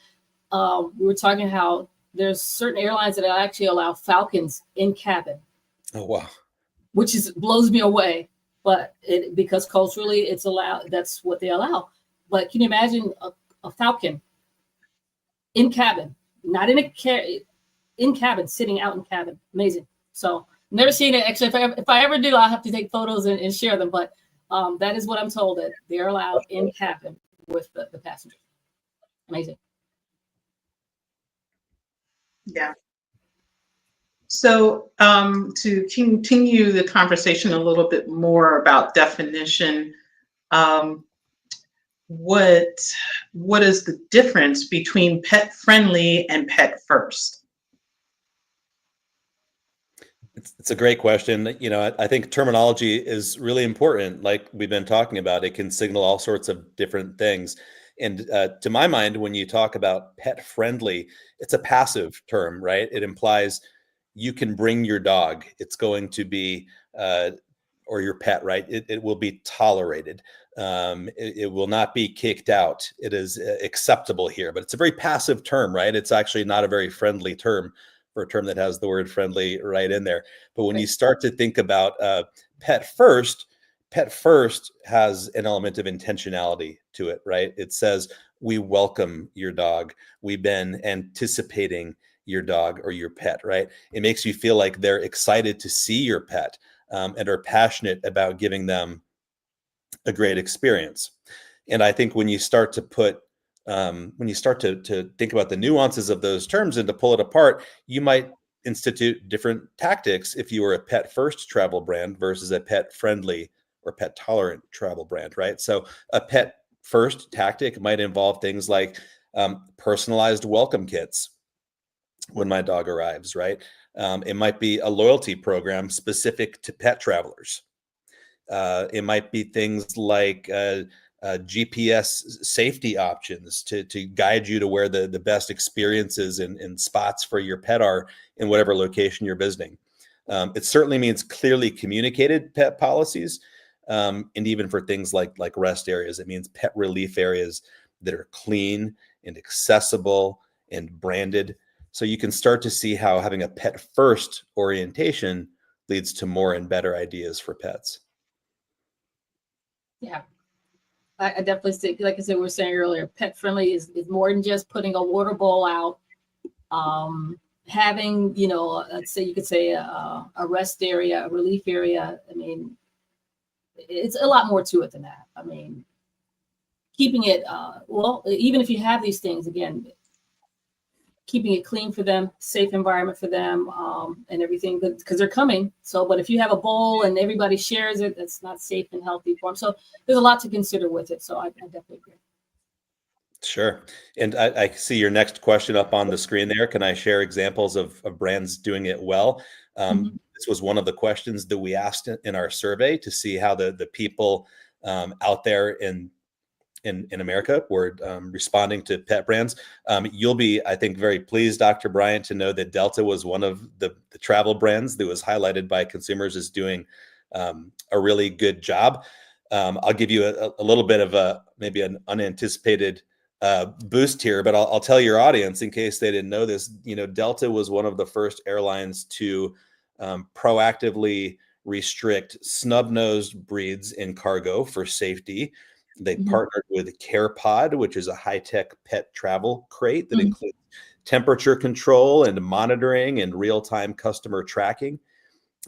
[SPEAKER 2] We were talking how there's certain airlines that actually allow falcons in cabin.
[SPEAKER 3] Oh, wow.
[SPEAKER 2] Which blows me away, but because culturally it's allowed, that's what they allow. But can you imagine a falcon in cabin, not in in cabin, sitting out in cabin? Amazing. So never seen it. Actually, if I ever do, I'll have to take photos and share them. But that is what I'm told, that they're allowed in cabin with the passenger. Amazing.
[SPEAKER 1] Yeah. So to continue the conversation a little bit more about definition, what is the difference between pet friendly and pet first?
[SPEAKER 3] It's a great question. You know, I think terminology is really important. Like we've been talking about, it can signal all sorts of different things. And to my mind, when you talk about pet friendly, it's a passive term, right? It implies you can bring your dog. It's going to be, or your pet, right? It will be tolerated. It will not be kicked out. It is acceptable here, but it's a very passive term, right? It's actually not a very friendly term for a term that has the word friendly right in there. But when you start to think about pet first has an element of intentionality to it, right? It says, we welcome your dog. We've been anticipating your dog or your pet, right? It makes you feel like they're excited to see your pet and are passionate about giving them a great experience. And I think when you start to put, to think about the nuances of those terms and to pull it apart, you might institute different tactics if you were a pet first travel brand versus a pet friendly or pet tolerant travel brand, right? So a pet first tactic might involve things like personalized welcome kits when my dog arrives, right? It might be a loyalty program specific to pet travelers. It might be things like GPS safety options to guide you to where the best experiences and spots for your pet are in whatever location you're visiting. It certainly means clearly communicated pet policies. And even for things like rest areas, it means pet relief areas that are clean and accessible and branded. So you can start to see how having a pet first orientation leads to more and better ideas for pets.
[SPEAKER 2] Yeah, I definitely see, like I said, we were saying earlier, pet friendly is more than just putting a water bowl out. Having, you know, let's say you could say a rest area, a relief area. I mean, it's a lot more to it than that. I mean, keeping it, well, even if you have these things, again, keeping it clean for them, safe environment for them, and everything, because they're coming. So, but if you have a bowl and everybody shares it, that's not safe and healthy for them. So there's a lot to consider with it. So I definitely agree.
[SPEAKER 3] Sure. And I see your next question up on the screen there. Can I share examples of brands doing it well? This was one of the questions that we asked in our survey to see how the people out there in America were responding to pet brands. You'll be, I think, very pleased, Dr. Bryant, to know that Delta was one of the travel brands that was highlighted by consumers as doing a really good job. I'll give you a little bit of maybe an unanticipated boost here, but I'll tell your audience in case they didn't know this. You know, Delta was one of the first airlines to proactively restrict snub-nosed breeds in cargo for safety. They partnered with CarePod, which is a high-tech pet travel crate that includes temperature control and monitoring and real-time customer tracking.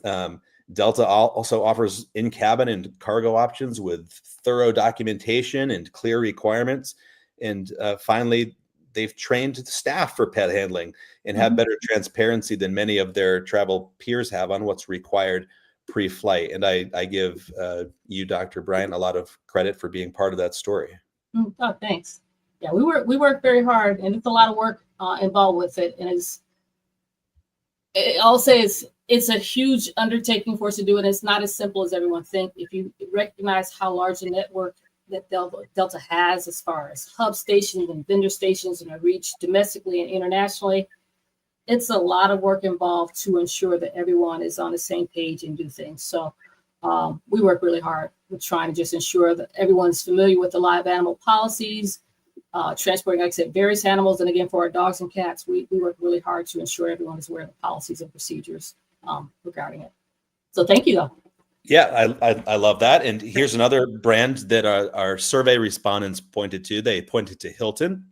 [SPEAKER 3] Delta also offers in-cabin and cargo options with thorough documentation and clear requirements. And finally, they've trained the staff for pet handling and have better transparency than many of their travel peers have on what's required pre-flight. And I give you, Dr. Bryant, a lot of credit for being part of that story.
[SPEAKER 2] Oh, thanks. Yeah, we work very hard, and it's a lot of work involved with it. And I'll say it's a huge undertaking for us to do, and it's not as simple as everyone thinks. If you recognize how large a network that Delta has, as far as hub stations and vendor stations and a reach domestically and internationally, it's a lot of work involved to ensure that everyone is on the same page and do things. So we work really hard with trying to just ensure that everyone's familiar with the live animal policies, transporting, like I said, various animals. And again, for our dogs and cats, we work really hard to ensure everyone is aware of the policies and procedures regarding it. So thank you, though.
[SPEAKER 3] Yeah, I love that. And here's another brand that our survey respondents pointed to. They pointed to Hilton.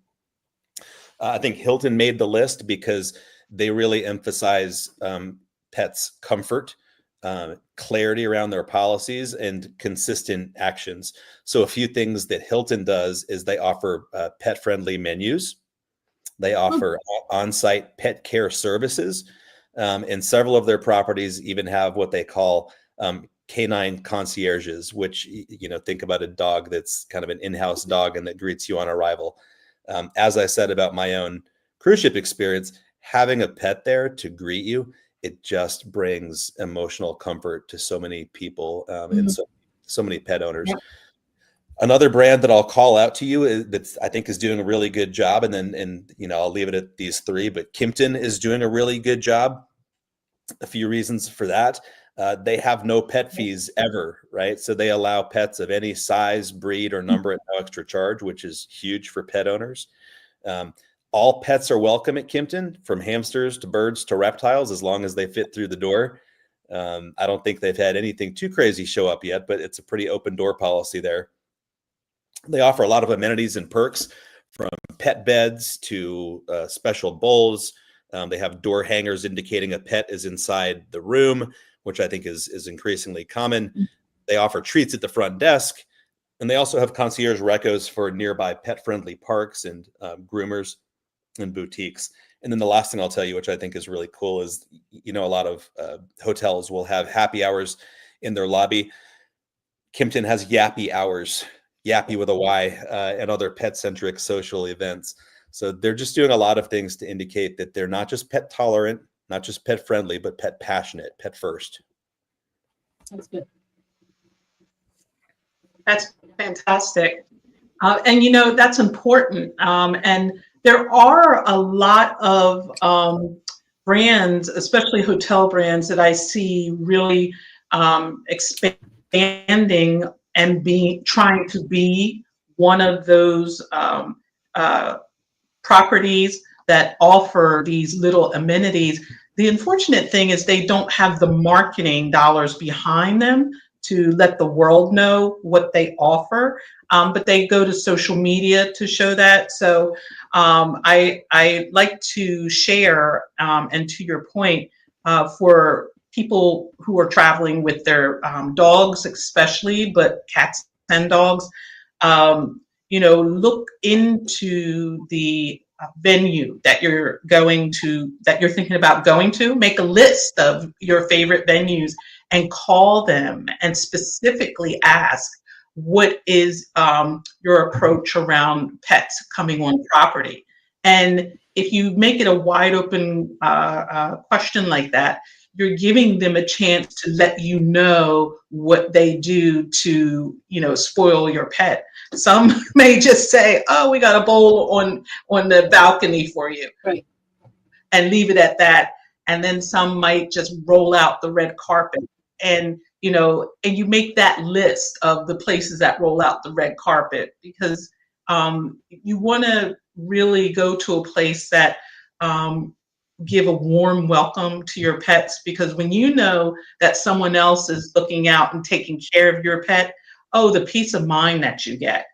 [SPEAKER 3] I think Hilton made the list because they really emphasize pets' comfort, clarity around their policies, and consistent actions. So a few things that Hilton does is they offer pet-friendly menus. They offer on-site pet care services. And several of their properties even have what they call canine concierges, which, think about a dog that's kind of an in-house dog and that greets you on arrival. As I said about my own cruise ship experience, having a pet there to greet you, it just brings emotional comfort to so many people and so many pet owners. Yeah. Another brand that I'll call out to you that I think is doing a really good job, and I'll leave it at these three, but Kimpton is doing a really good job. A few reasons for that. They have no pet fees ever, right? So they allow pets of any size, breed, or number at no extra charge, which is huge for pet owners. All pets are welcome at Kimpton, from hamsters to birds to reptiles, as long as they fit through the door. I don't think they've had anything too crazy show up yet, but it's a pretty open door policy there. They offer a lot of amenities and perks, from pet beds to special bowls. They have door hangers indicating a pet is inside the room, which I think is increasingly common. They offer treats at the front desk, and they also have concierge recos for nearby pet-friendly parks and groomers and boutiques. And then the last thing I'll tell you, which I think is really cool, is a lot of hotels will have happy hours in their lobby. Kimpton has Yappy hours, Yappy with a Y, and other pet-centric social events. So they're just doing a lot of things to indicate that they're not just pet tolerant, not just pet friendly, but pet passionate, pet first.
[SPEAKER 2] That's good.
[SPEAKER 1] That's fantastic. And that's important. And there are a lot of brands, especially hotel brands, that I see really expanding and trying to be one of those properties that offer these little amenities. The unfortunate thing is they don't have the marketing dollars behind them to let the world know what they offer, but they go to social media to show that. So I like to share, and to your point, for people who are traveling with their dogs especially, but cats and dogs, look into the venue that you're thinking about going to. Make a list of your favorite venues and call them and specifically ask, what is your approach around pets coming on property? And if you make it a wide open question like that, you're giving them a chance to let you know what they do to, spoil your pet. Some may just say, "Oh, we got a bowl on the balcony for you,"
[SPEAKER 2] right,
[SPEAKER 1] and leave it at that. And then some might just roll out the red carpet, and and you make that list of the places that roll out the red carpet, because you want to really go to a place that give a warm welcome to your pets, because when you know that someone else is looking out and taking care of your pet, the peace of mind that you get,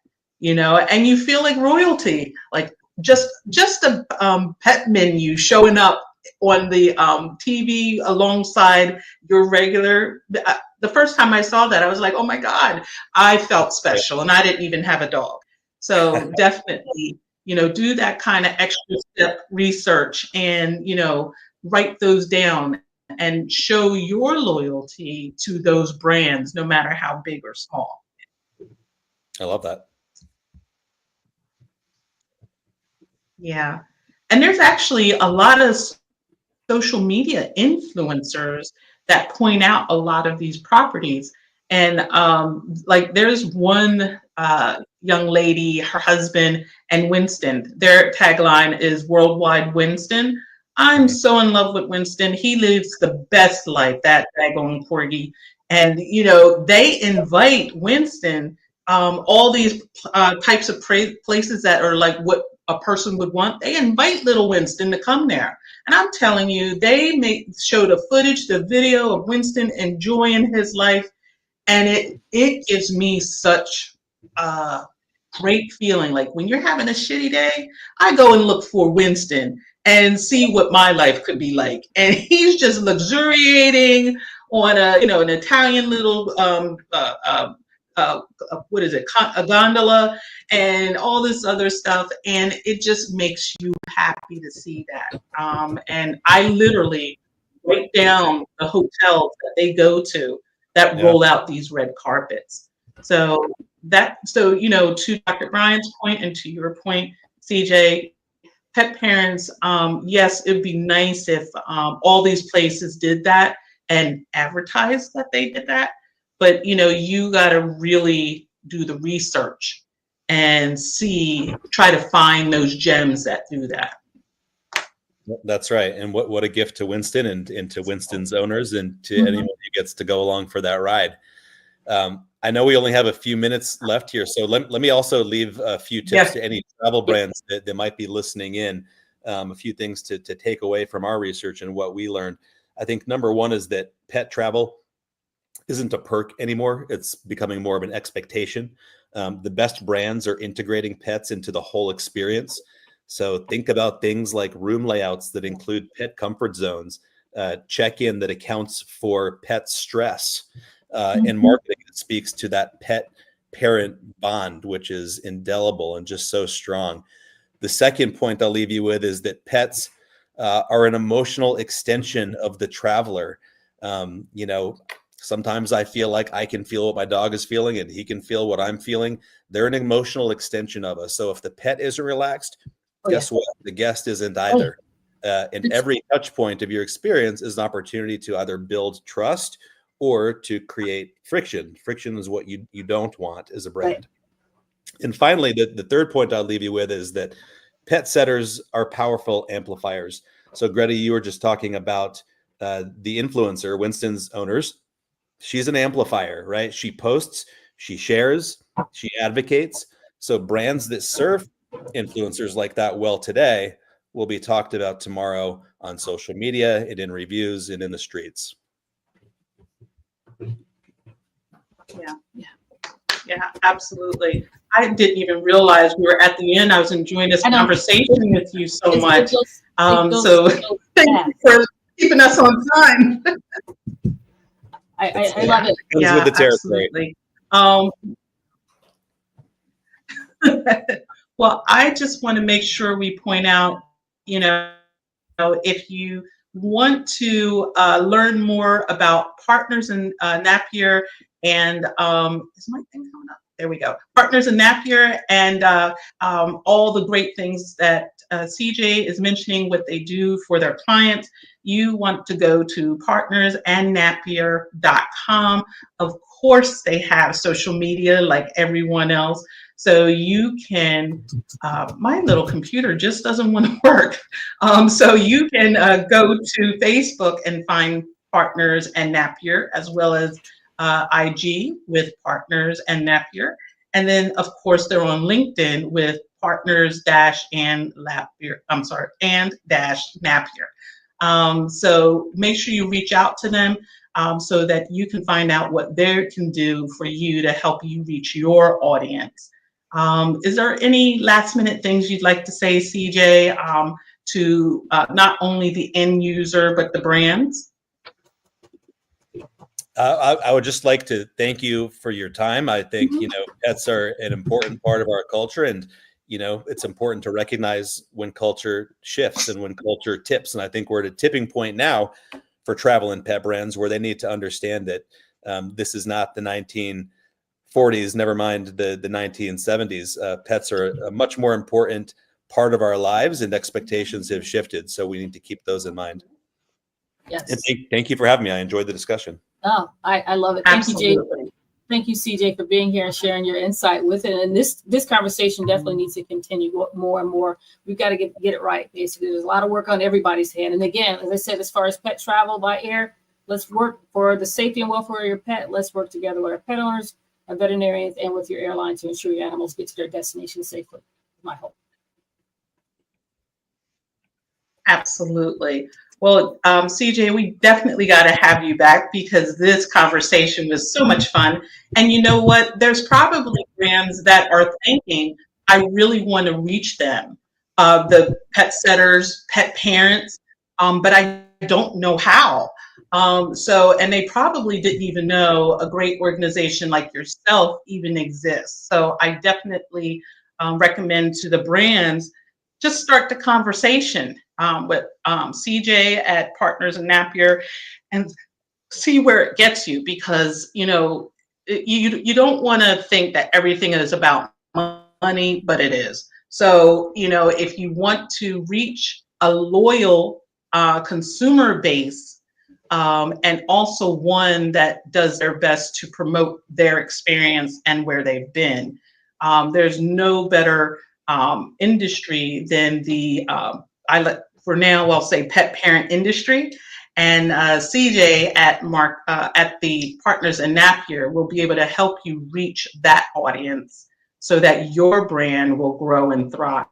[SPEAKER 1] and you feel like royalty, like just a pet menu showing up on the TV alongside your regular. The first time I saw that, I was like, oh my God, I felt special, and I didn't even have a dog. So definitely, do that kind of extra step research and, write those down and show your loyalty to those brands, no matter how big or small.
[SPEAKER 3] I love that.
[SPEAKER 1] Yeah. And there's actually a lot of social media influencers that point out a lot of these properties. And like there's one young lady, her husband, and Winston. Their tagline is Worldwide Winston. I'm
[SPEAKER 3] Mhm.
[SPEAKER 1] so in love with Winston. He lives the best life, that daggone corgi. And, you know, they invite Winston all these types of places that are like what a person would want. They invite little Winston to come there. And I'm telling you, they show the footage, the video of Winston enjoying his life, and it gives me such a great feeling. Like when you're having a shitty day, I go and look for Winston and see what my life could be like, and he's just luxuriating on an Italian little what is it, a gondola, and all this other stuff, and it just makes you happy to see that. And I literally write down the hotels that they go to that
[SPEAKER 3] Yeah.
[SPEAKER 1] roll out these red carpets. So to Dr. Bryant's point and to your point, CJ, pet parents, yes, it'd be nice if all these places did that and advertised that they did that. But you got to really do the research and try to find those gems that do that.
[SPEAKER 3] That's right. And what a gift to Winston and to Winston's owners and to anyone who gets to go along for that ride. I know we only have a few minutes left here, so let me also leave a few tips to any travel brands that might be listening in, a few things to take away from our research and what we learned. I think number one is that pet travel isn't a perk anymore. It's becoming more of an expectation. The best brands are integrating pets into the whole experience. So think about things like room layouts that include pet comfort zones, check-in that accounts for pet stress, and marketing that speaks to that pet-parent bond, which is indelible and just so strong. The second point I'll leave you with is that pets are an emotional extension of the traveler. Sometimes I feel like I can feel what my dog is feeling and he can feel what I'm feeling. They're an emotional extension of us. So if the pet isn't relaxed, guess what? The guest isn't either. And every touch point of your experience is an opportunity to either build trust or to create friction. Friction is what you don't want as a brand. And finally, the third point I'll leave you with is that pet setters are powerful amplifiers. So Greta, you were just talking about the influencer, Winston's owners. She's an amplifier, right? She posts, she shares, she advocates. So brands that serve influencers like that well today will be talked about tomorrow on social media and in reviews and in the streets.
[SPEAKER 1] Yeah, absolutely. I didn't even realize we were at the end. I was enjoying this conversation with you so much. So thank you for keeping us on time.
[SPEAKER 2] I love it.
[SPEAKER 1] Yeah,
[SPEAKER 3] with the territory.
[SPEAKER 1] Absolutely. Well, I just want to make sure we point out, if you want to learn more about Partners in Napier and is my thing coming up? There we go. Partners in Napier and all the great things that CJ is mentioning, what they do for their clients, you want to go to partnersandnapier.com. Of course, they have social media like everyone else. So you can, my little computer just doesn't want to work. So you can go to Facebook and find Partners and Napier, as well as IG with Partners and Napier. And then, of course, they're on LinkedIn with Partners-and-Napier. So make sure you reach out to them so that you can find out what they can do for you to help you reach your audience. Is there any last minute things you'd like to say, CJ, to not only the end user, but the brands?
[SPEAKER 3] I would just like to thank you for your time. I think, pets are an important part of our culture, and, it's important to recognize when culture shifts and when culture tips. And I think we're at a tipping point now for travel and pet brands where they need to understand that this is not the 1940s, never mind the 1970s. Pets are a much more important part of our lives, and expectations have shifted. So we need to keep those in mind.
[SPEAKER 2] Yes.
[SPEAKER 3] And thank you for having me. I enjoyed the discussion.
[SPEAKER 2] Oh, I love it. Thank
[SPEAKER 1] Absolutely.
[SPEAKER 2] you, Jay. Thank you, CJ, for being here and sharing your insight with it. And this conversation definitely needs to continue more and more. We've got to get it right. Basically, there's a lot of work on everybody's hand. And again, as I said, as far as pet travel by air, let's work for the safety and welfare of your pet. Let's work together with our pet owners, our veterinarians, and with your airline to ensure your animals get to their destination safely. My hope.
[SPEAKER 1] Absolutely. Well, CJ, we definitely got to have you back because this conversation was so much fun. And you know what? There's probably brands that are thinking, I really want to reach them, the pet setters, pet parents, but I don't know how. And they probably didn't even know a great organization like yourself even exists. So I definitely recommend to the brands, just start the conversation with CJ at Partners in Napier and see where it gets you, because you don't want to think that everything is about money, but it is. So if you want to reach a loyal consumer base, and also one that does their best to promote their experience and where they've been, there's no better industry than the for now I'll say pet parent industry. And CJ at the Partners in Napier will be able to help you reach that audience so that your brand will grow and thrive.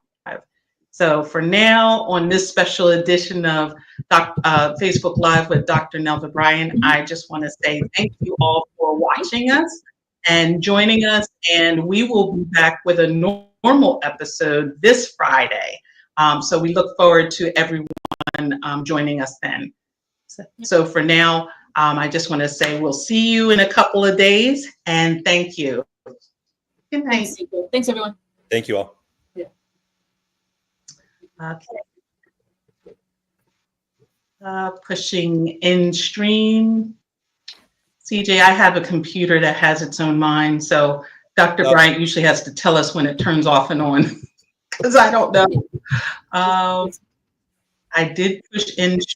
[SPEAKER 1] So for now, on this special edition of Facebook Live with Dr. Nelva Bryant, I just want to say thank you all for watching us and joining us. And we will be back with a normal episode this Friday. So we look forward to everyone joining us then. So for now, I just want to say we'll see you in a couple of days, and thank you. Good night.
[SPEAKER 2] Thanks, everyone.
[SPEAKER 3] Thank you all.
[SPEAKER 2] Yeah.
[SPEAKER 1] Okay. Pushing in stream. CJ, I have a computer that has its own mind, so Dr. Bryant usually has to tell us when it turns off and on, because I don't know. I did push in stream.